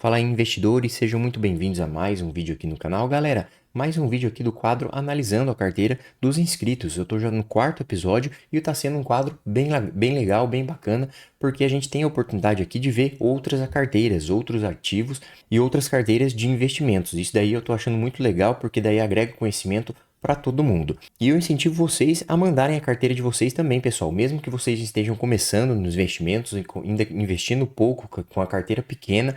Fala aí, investidores, sejam muito bem-vindos a mais um vídeo aqui no canal. Galera, mais um vídeo aqui do quadro analisando a carteira dos inscritos. Eu tô já no quarto episódio e tá sendo um quadro bem legal, bem bacana, porque a gente tem a oportunidade aqui de ver outras carteiras, outros ativos e outras carteiras de investimentos. Isso daí eu tô achando muito legal, porque daí agrega conhecimento para todo mundo. E eu incentivo vocês a mandarem a carteira de vocês também, pessoal. Mesmo que vocês estejam começando nos investimentos, ainda investindo pouco com a carteira pequena,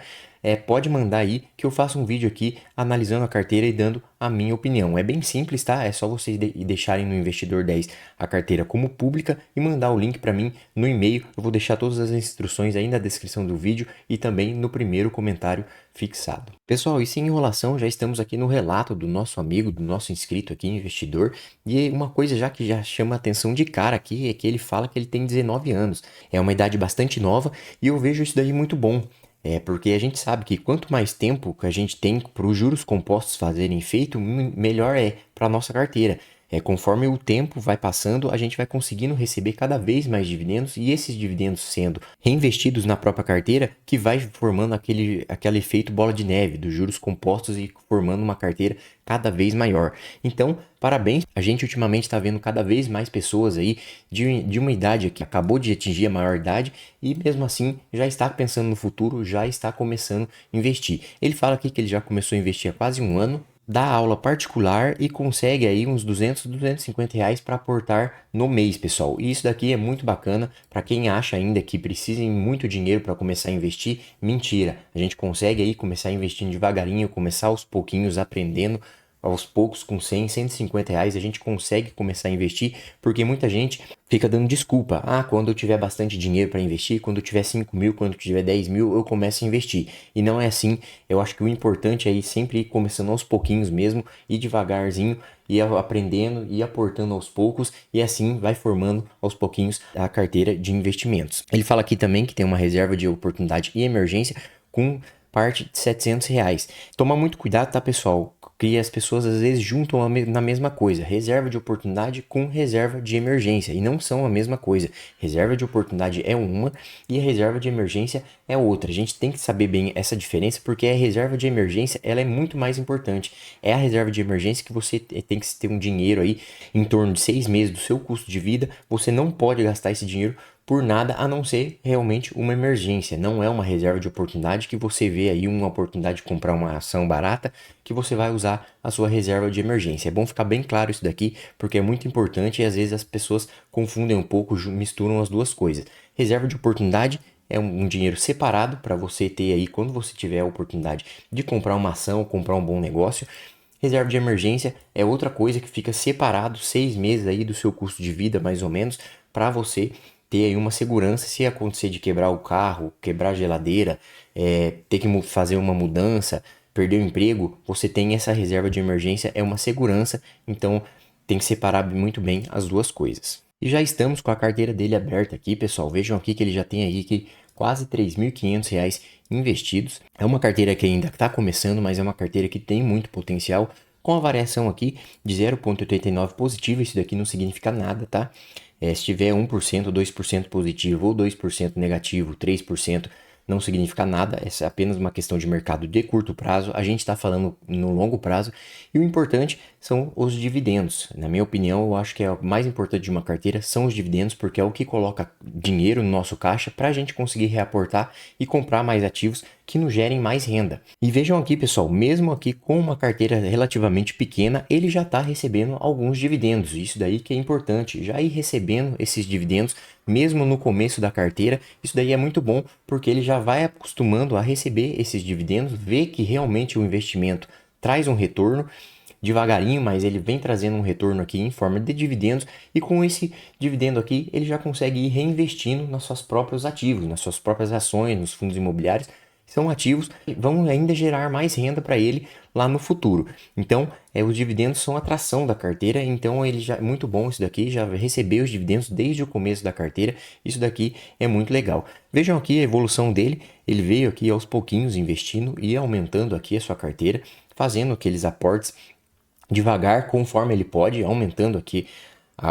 pode mandar aí que eu faço um vídeo aqui analisando a carteira e dando a minha opinião. É bem simples, tá? É só vocês deixarem no Investidor 10 a carteira como pública e mandar o link para mim no e-mail. Eu vou deixar todas as instruções aí na descrição do vídeo e também no primeiro comentário fixado. Pessoal, e sem enrolação, já estamos aqui no relato do nosso amigo, do nosso inscrito aqui, investidor. E uma coisa já que já chama a atenção de cara aqui é que ele fala que ele tem 19 anos. É uma idade bastante nova e eu vejo isso daí muito bom. Porque a gente sabe que quanto mais tempo que a gente tem para os juros compostos fazerem efeito, melhor é para a nossa carteira. Conforme o tempo vai passando, a gente vai conseguindo receber cada vez mais dividendos e esses dividendos sendo reinvestidos na própria carteira, que vai formando aquele efeito bola de neve dos juros compostos e formando uma carteira cada vez maior. Então, parabéns, a gente ultimamente está vendo cada vez mais pessoas aí de uma idade que acabou de atingir a maior idade e mesmo assim já está pensando no futuro, já está começando a investir. Ele fala aqui que ele já começou a investir há quase um ano, dá aula particular e consegue aí uns 200, 250 reais para aportar no mês, pessoal. E isso daqui é muito bacana para quem acha ainda que precisa de muito dinheiro para começar a investir. Mentira, a gente consegue aí começar investindo devagarinho, começar aos pouquinhos, aprendendo aos poucos com 100, 150 reais a gente consegue começar a investir, porque muita gente fica dando desculpa. Ah, quando eu tiver bastante dinheiro para investir, quando eu tiver 5 mil, quando eu tiver 10 mil, eu começo a investir. E não é assim. Eu acho que o importante é ir sempre ir começando aos pouquinhos mesmo, ir devagarzinho, ir aprendendo, ir aportando aos poucos e assim vai formando aos pouquinhos a carteira de investimentos. Ele fala aqui também que tem uma reserva de oportunidade e emergência com parte de 700 reais. Toma muito cuidado, tá, pessoal? Que as pessoas às vezes juntam na mesma coisa, reserva de oportunidade com reserva de emergência, e não são a mesma coisa. Reserva de oportunidade é uma e a reserva de emergência é outra. A gente tem que saber bem essa diferença, porque a reserva de emergência ela é muito mais importante. É a reserva de emergência que você tem que ter um dinheiro aí em torno de 6 meses do seu custo de vida, você não pode gastar esse dinheiro por nada a não ser realmente uma emergência. Não é uma reserva de oportunidade que você vê aí uma oportunidade de comprar uma ação barata que você vai usar a sua reserva de emergência. É bom ficar bem claro isso daqui, porque é muito importante e às vezes as pessoas confundem um pouco, misturam as duas coisas. Reserva de oportunidade é um dinheiro separado para você ter aí quando você tiver a oportunidade de comprar uma ação ou comprar um bom negócio. Reserva de emergência é outra coisa que fica separado 6 meses aí do seu custo de vida, mais ou menos, para você ter aí uma segurança se acontecer de quebrar o carro, quebrar a geladeira, ter que fazer uma mudança, perder o emprego, você tem essa reserva de emergência, é uma segurança, então tem que separar muito bem as duas coisas. E já estamos com a carteira dele aberta aqui, pessoal. Vejam aqui que ele já tem aí que quase R$ 3.500 investidos. É uma carteira que ainda está começando, mas é uma carteira que tem muito potencial. Com a variação aqui de 0,89 positiva, isso daqui não significa nada, tá? Se tiver 1%, 2% positivo ou 2% negativo, 3% não significa nada, essa é apenas uma questão de mercado de curto prazo, a gente está falando no longo prazo e o importante são os dividendos. Na minha opinião, eu acho que o mais importante de uma carteira são os dividendos, porque é o que coloca dinheiro no nosso caixa para a gente conseguir reaportar e comprar mais ativos que nos gerem mais renda. E vejam aqui, pessoal, mesmo aqui com uma carteira relativamente pequena, ele já está recebendo alguns dividendos. Isso daí que é importante, já ir recebendo esses dividendos mesmo no começo da carteira. Isso daí é muito bom, porque ele já vai acostumando a receber esses dividendos, ver que realmente o investimento traz um retorno devagarinho, mas ele vem trazendo um retorno aqui em forma de dividendos, e com esse dividendo aqui ele já consegue ir reinvestindo nos seus próprios ativos, nas suas próprias ações, nos fundos imobiliários. São ativos que vão ainda gerar mais renda para ele lá no futuro. Então, os dividendos são atração da carteira, então ele já é muito bom isso daqui, já recebeu os dividendos desde o começo da carteira. Isso daqui é muito legal. Vejam aqui a evolução dele, ele veio aqui aos pouquinhos investindo e aumentando aqui a sua carteira, fazendo aqueles aportes devagar, conforme ele pode, aumentando aqui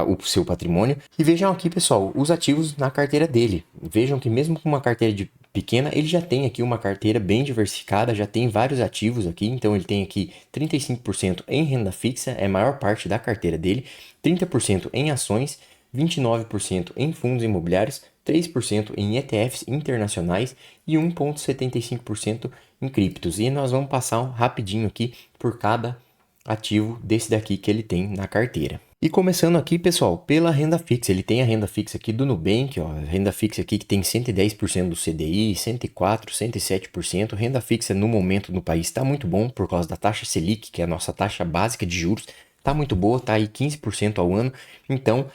o seu patrimônio. E vejam aqui, pessoal, os ativos na carteira dele. Vejam que mesmo com uma carteira pequena, ele já tem aqui uma carteira bem diversificada, já tem vários ativos aqui, então ele tem aqui 35% em renda fixa, é a maior parte da carteira dele, 30% em ações, 29% em fundos imobiliários, 3% em ETFs internacionais e 1,75% em criptos. E nós vamos passar rapidinho aqui por cada ativo desse daqui que ele tem na carteira. E começando aqui, pessoal, pela renda fixa. Ele tem a renda fixa aqui do Nubank, ó, renda fixa aqui que tem 110% do CDI, 104%, 107%. Renda fixa no momento no país está muito bom por causa da taxa Selic, que é a nossa taxa básica de juros. Está muito boa, está aí 15% ao ano. Então,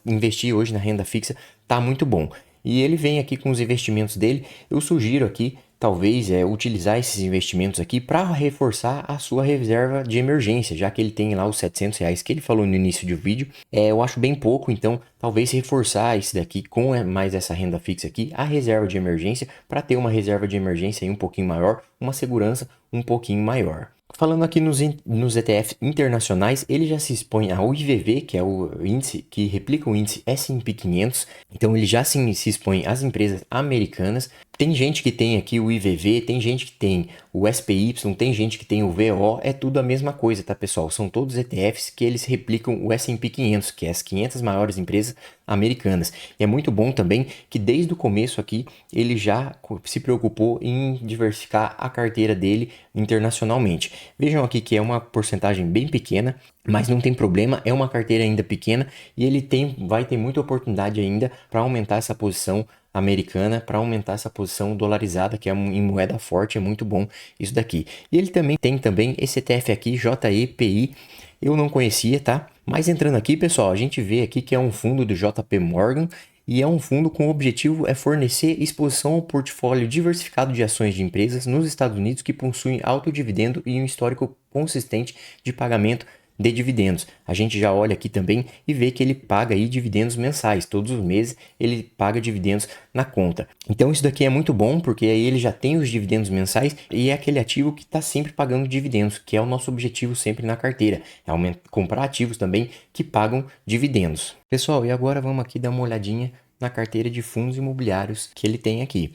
investir hoje na renda fixa está muito bom. E ele vem aqui com os investimentos dele. Eu sugiro aqui, talvez, utilizar esses investimentos aqui para reforçar a sua reserva de emergência, já que ele tem lá os R$ 700 que ele falou no início do vídeo. Eu acho bem pouco, então talvez reforçar esse daqui com mais essa renda fixa aqui, a reserva de emergência, para ter uma reserva de emergência aí um pouquinho maior, uma segurança um pouquinho maior. Falando aqui nos ETFs internacionais, ele já se expõe ao IVV, que é o índice que replica o índice S&P 500. Então ele já se expõe às empresas americanas. Tem gente que tem aqui o IVV, tem gente que tem o SPY, tem gente que tem o VO, é tudo a mesma coisa, tá, pessoal? São todos ETFs que eles replicam o S&P 500, que é as 500 maiores empresas americanas. E é muito bom também que desde o começo aqui ele já se preocupou em diversificar a carteira dele internacionalmente. Vejam aqui que é uma porcentagem bem pequena, mas não tem problema, é uma carteira ainda pequena e ele vai ter muita oportunidade ainda para aumentar essa posição americana, para aumentar essa posição dolarizada, que é em moeda forte, é muito bom isso daqui. E ele também tem esse ETF aqui, JEPI, eu não conhecia, tá? Mas entrando aqui, pessoal, a gente vê aqui que é um fundo do JP Morgan e é um fundo com o objetivo fornecer exposição ao portfólio diversificado de ações de empresas nos Estados Unidos que possuem alto dividendo e um histórico consistente de pagamento de dividendos. A gente já olha aqui também e vê que ele paga aí dividendos mensais, todos os meses ele paga dividendos na conta. Então isso daqui é muito bom porque aí ele já tem os dividendos mensais e é aquele ativo que está sempre pagando dividendos, que é o nosso objetivo sempre na carteira, é comprar ativos também que pagam dividendos. Pessoal, e agora vamos aqui dar uma olhadinha na carteira de fundos imobiliários que ele tem aqui.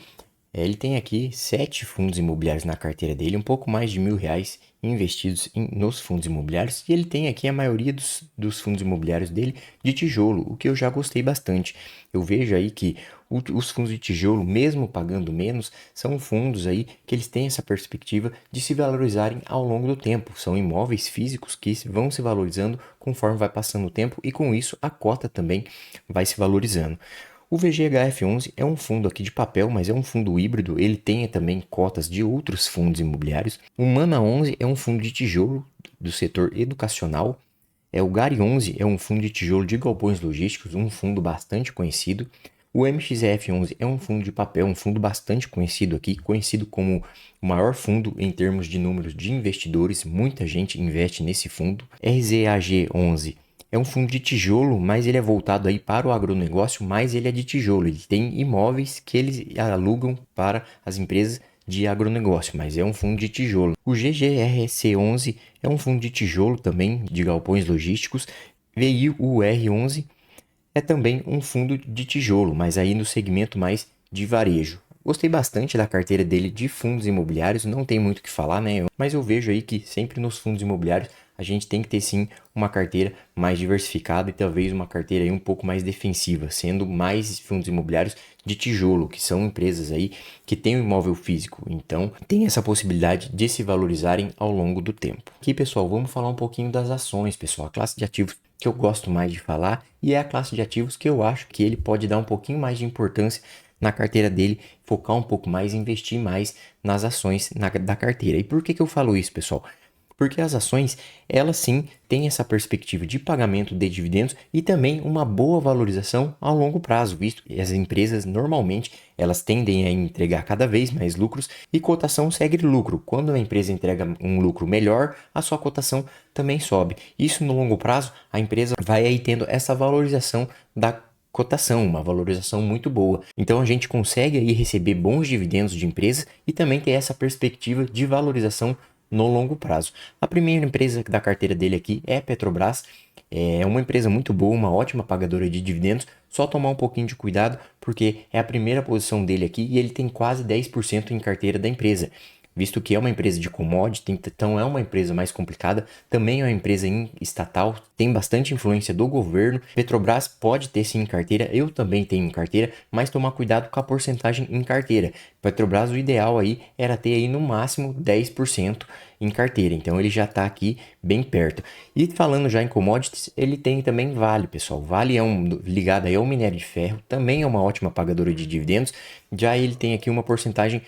Ele tem aqui 7 fundos imobiliários na carteira dele, um pouco mais de R$ 1.000 investidos nos fundos imobiliários. E ele tem aqui a maioria dos fundos imobiliários dele de tijolo, o que eu já gostei bastante. Eu vejo aí que os fundos de tijolo, mesmo pagando menos, são fundos aí que eles têm essa perspectiva de se valorizarem ao longo do tempo. São imóveis físicos que vão se valorizando conforme vai passando o tempo e com isso a cota também vai se valorizando. O VGHF11 é um fundo aqui de papel, mas é um fundo híbrido, ele tem também cotas de outros fundos imobiliários. O Mana 11 é um fundo de tijolo do setor educacional. O Gari 11 é um fundo de tijolo de galpões logísticos, um fundo bastante conhecido. O MXF11 é um fundo de papel, um fundo bastante conhecido aqui, conhecido como o maior fundo em termos de números de investidores, muita gente investe nesse fundo. RZAG11 é um fundo de tijolo, mas ele é voltado aí para o agronegócio, mas ele é de tijolo. Ele tem imóveis que eles alugam para as empresas de agronegócio, mas é um fundo de tijolo. O GGRC11 é um fundo de tijolo também, de galpões logísticos. VIUR11 é também um fundo de tijolo, mas aí no segmento mais de varejo. Gostei bastante da carteira dele de fundos imobiliários, não tem muito o que falar, né? Mas eu vejo aí que sempre nos fundos imobiliários a gente tem que ter sim uma carteira mais diversificada e talvez uma carteira aí um pouco mais defensiva, sendo mais fundos imobiliários de tijolo, que são empresas aí que têm um imóvel físico, então tem essa possibilidade de se valorizarem ao longo do tempo. Aqui, pessoal, vamos falar um pouquinho das ações, pessoal, a classe de ativos que eu gosto mais de falar e é a classe de ativos que eu acho que ele pode dar um pouquinho mais de importância na carteira dele, focar um pouco mais, investir mais nas ações da carteira. E por que eu falo isso, pessoal? Porque as ações, elas sim têm essa perspectiva de pagamento de dividendos e também uma boa valorização ao longo prazo, visto que as empresas normalmente elas tendem a entregar cada vez mais lucros e cotação segue lucro. Quando a empresa entrega um lucro melhor, a sua cotação também sobe. Isso no longo prazo, a empresa vai aí tendo essa valorização da cotação, uma valorização muito boa. Então a gente consegue aí receber bons dividendos de empresas e também ter essa perspectiva de valorização no longo prazo. A primeira empresa da carteira dele aqui é a Petrobras. É uma empresa muito boa, uma ótima pagadora de dividendos, só tomar um pouquinho de cuidado, porque é a primeira posição dele aqui e ele tem quase 10% em carteira da empresa. Visto que é uma empresa de commodity, então é uma empresa mais complicada, também é uma empresa estatal, tem bastante influência do governo. Petrobras pode ter sim em carteira, eu também tenho em carteira, mas tomar cuidado com a porcentagem em carteira. Petrobras, o ideal aí era ter aí no máximo 10% em carteira, então ele já está aqui bem perto. E falando já em commodities, ele tem também Vale, pessoal. Vale é ligado aí ao minério de ferro, também é uma ótima pagadora de dividendos, já ele tem aqui uma porcentagem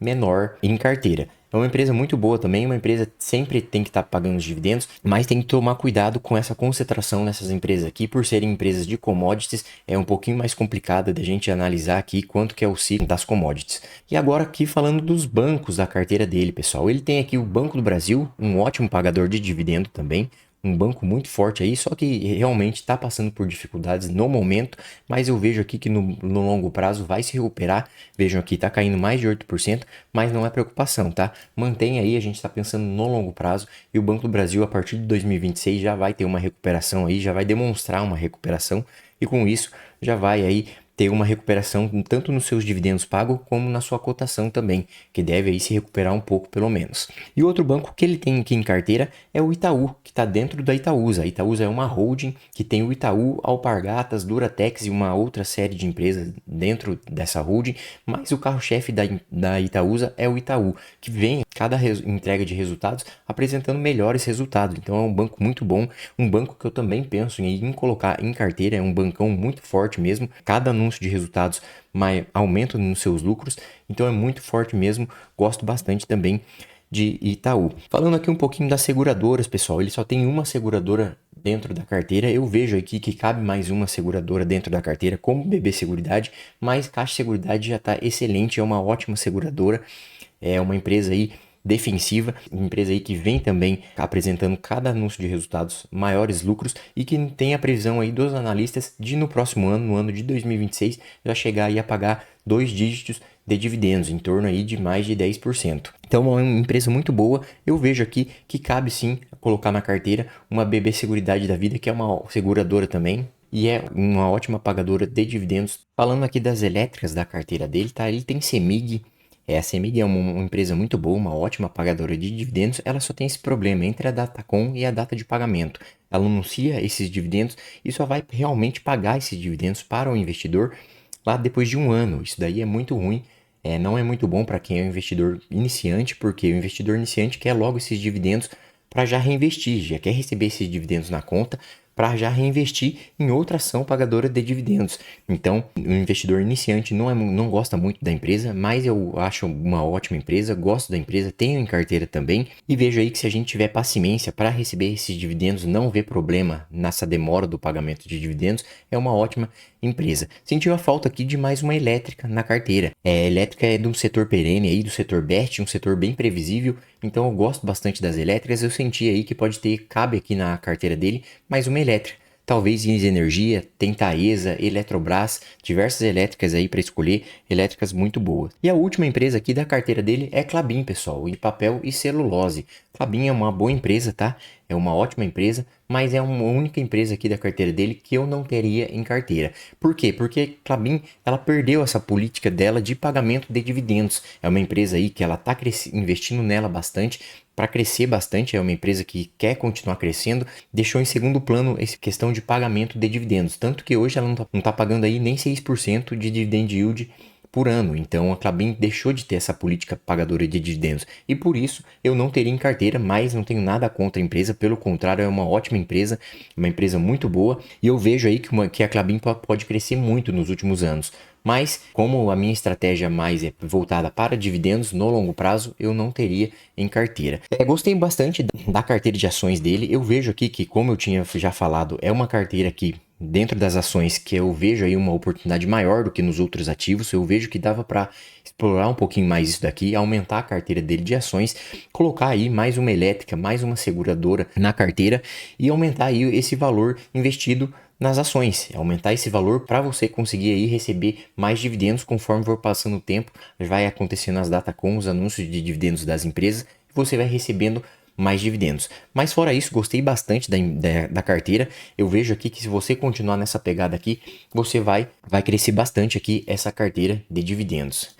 menor em carteira. É uma empresa muito boa também, uma empresa que sempre tem que estar pagando os dividendos, mas tem que tomar cuidado com essa concentração nessas empresas aqui, por serem empresas de commodities, é um pouquinho mais complicada da gente analisar aqui quanto que é o ciclo das commodities. E agora aqui falando dos bancos da carteira dele, pessoal, ele tem aqui o Banco do Brasil, um ótimo pagador de dividendo também, um banco muito forte aí, só que realmente está passando por dificuldades no momento, mas eu vejo aqui que no longo prazo vai se recuperar. Vejam aqui, está caindo mais de 8%, mas não é preocupação, tá? Mantém aí, a gente está pensando no longo prazo e o Banco do Brasil, a partir de 2026, já vai ter uma recuperação aí, já vai demonstrar uma recuperação e com isso já vai aí ter uma recuperação tanto nos seus dividendos pagos como na sua cotação também, que deve aí se recuperar um pouco pelo menos. E outro banco que ele tem aqui em carteira é o Itaú, que está dentro da Itaúsa. A Itaúsa é uma holding que tem o Itaú, Alpargatas, Duratex e uma outra série de empresas dentro dessa holding, mas o carro-chefe da Itaúsa é o Itaú, que vem cada entrega de resultados apresentando melhores resultados. Então é um banco muito bom, um banco que eu também penso em colocar em carteira, é um bancão muito forte mesmo. Cada anúncio de resultados aumenta nos seus lucros, então é muito forte mesmo. Gosto bastante também de Itaú. Falando aqui um pouquinho das seguradoras, pessoal, ele só tem uma seguradora dentro da carteira. Eu vejo aqui que cabe mais uma seguradora dentro da carteira, como BB Seguridade, mas Caixa Seguridade já está excelente, é uma ótima seguradora, é uma empresa aí defensiva, uma empresa aí que vem também apresentando cada anúncio de resultados maiores lucros e que tem a previsão aí dos analistas de no próximo ano, no ano de 2026, já chegar aí a pagar 2 dígitos de dividendos, em torno aí de mais de 10%. Então é uma empresa muito boa, eu vejo aqui que cabe sim colocar na carteira uma BB Seguridade da Vida, que é uma seguradora também, e é uma ótima pagadora de dividendos. Falando aqui das elétricas da carteira dele, tá? Ele tem CEMIG. A CEMIG é uma empresa muito boa, uma ótima pagadora de dividendos. Ela só tem esse problema entre a Datacom e a data de pagamento. Ela anuncia esses dividendos e só vai realmente pagar esses dividendos para o investidor lá depois de um ano. Isso daí é muito ruim. Não é muito bom para quem é um investidor iniciante, porque o investidor iniciante quer logo esses dividendos para já reinvestir, já quer receber esses dividendos na conta para já reinvestir em outra ação pagadora de dividendos. Então, o investidor iniciante não gosta muito da empresa, mas eu acho uma ótima empresa, gosto da empresa, tenho em carteira também e vejo aí que se a gente tiver paciência para receber esses dividendos, não vê problema nessa demora do pagamento de dividendos, é uma ótima empresa. Sentiu a falta aqui de mais uma elétrica na carteira. A elétrica é do setor perene aí, do setor BEST, um setor bem previsível, então eu gosto bastante das elétricas. Eu senti aí que cabe aqui na carteira dele mais uma elétrica. Talvez Inês Energia, tem Taesa, Eletrobras, diversas elétricas aí para escolher, elétricas muito boas. E a última empresa aqui da carteira dele é Klabin, pessoal, de papel e celulose. Klabin é uma boa empresa, tá? É uma ótima empresa, mas é uma única empresa aqui da carteira dele que eu não teria em carteira. Por quê? Porque Klabin, ela perdeu essa política dela de pagamento de dividendos. É uma empresa aí que ela está investindo nela bastante, para crescer bastante, é uma empresa que quer continuar crescendo, deixou em segundo plano essa questão de pagamento de dividendos, tanto que hoje ela não tá pagando aí nem 6% de dividend yield por ano. Então a Klabin deixou de ter essa política pagadora de dividendos e por isso eu não teria em carteira, mas não tenho nada contra a empresa, pelo contrário, é uma ótima empresa, uma empresa muito boa e eu vejo aí que a Klabin pode crescer muito nos últimos anos. Mas, como a minha estratégia mais é voltada para dividendos no longo prazo, eu não teria em carteira. Gostei bastante da carteira de ações dele. Eu vejo aqui que, como eu tinha já falado, é uma carteira que, dentro das ações, que eu vejo aí uma oportunidade maior do que nos outros ativos. Eu vejo que dava para explorar um pouquinho mais isso daqui, aumentar a carteira dele de ações, colocar aí mais uma elétrica, mais uma seguradora na carteira e aumentar aí esse valor investido nas ações, aumentar esse valor para você conseguir aí receber mais dividendos conforme for passando o tempo, vai acontecendo as data com os anúncios de dividendos das empresas, você vai recebendo mais dividendos. Mas fora isso, gostei bastante da carteira. Eu vejo aqui que se você continuar nessa pegada aqui, você vai crescer bastante aqui essa carteira de dividendos.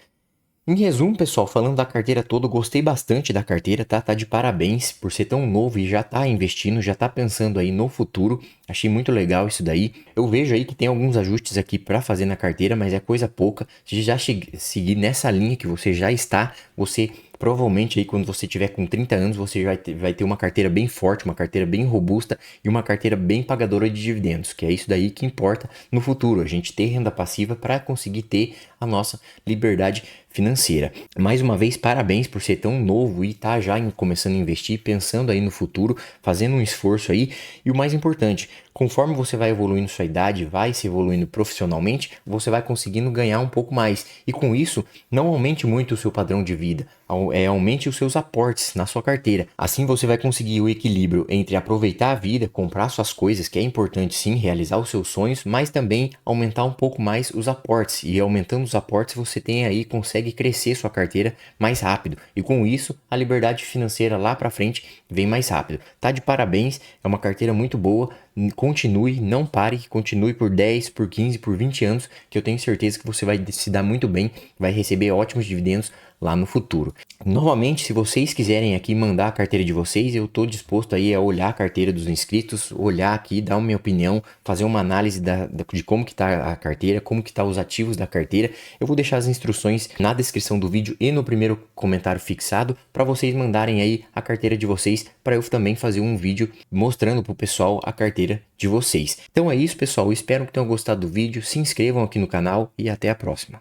Em resumo, pessoal, falando da carteira toda, eu gostei bastante da carteira, tá? Tá de parabéns por ser tão novo e já tá investindo, já tá pensando aí no futuro. Achei muito legal isso daí. Eu vejo aí que tem alguns ajustes aqui para fazer na carteira, mas é coisa pouca. Se já seguir nessa linha que você já está, você provavelmente aí quando você tiver com 30 anos, você vai ter uma carteira bem forte, uma carteira bem robusta e uma carteira bem pagadora de dividendos, que é isso daí que importa no futuro, a gente ter renda passiva para conseguir ter a nossa liberdade financeira. Mais uma vez, parabéns por ser tão novo e tá já começando a investir, pensando aí no futuro, fazendo um esforço aí. E o mais importante, conforme você vai evoluindo sua idade, vai se evoluindo profissionalmente, você vai conseguindo ganhar um pouco mais. E com isso, não aumente muito o seu padrão de vida, aumente os seus aportes na sua carteira. Assim você vai conseguir o equilíbrio entre aproveitar a vida, comprar suas coisas, que é importante sim, realizar os seus sonhos, mas também aumentar um pouco mais os aportes. E aumentando os aportes, você tem aí, consegue crescer sua carteira mais rápido. E com isso, a liberdade financeira lá para frente vem mais rápido. Tá de parabéns, é uma carteira muito boa. Continue, não pare, continue por 10, por 15, por 20 anos, que eu tenho certeza que você vai se dar muito bem, vai receber ótimos dividendos lá no futuro. Novamente, se vocês quiserem aqui mandar a carteira de vocês, eu estou disposto aí a olhar a carteira dos inscritos, olhar aqui, dar uma minha opinião, fazer uma análise de como que está a carteira, como que tá os ativos da carteira. Eu vou deixar as instruções na descrição do vídeo e no primeiro comentário fixado para vocês mandarem aí a carteira de vocês, para eu também fazer um vídeo mostrando para o pessoal a carteira de vocês. Então é isso, pessoal. Eu espero que tenham gostado do vídeo. Se inscrevam aqui no canal e até a próxima.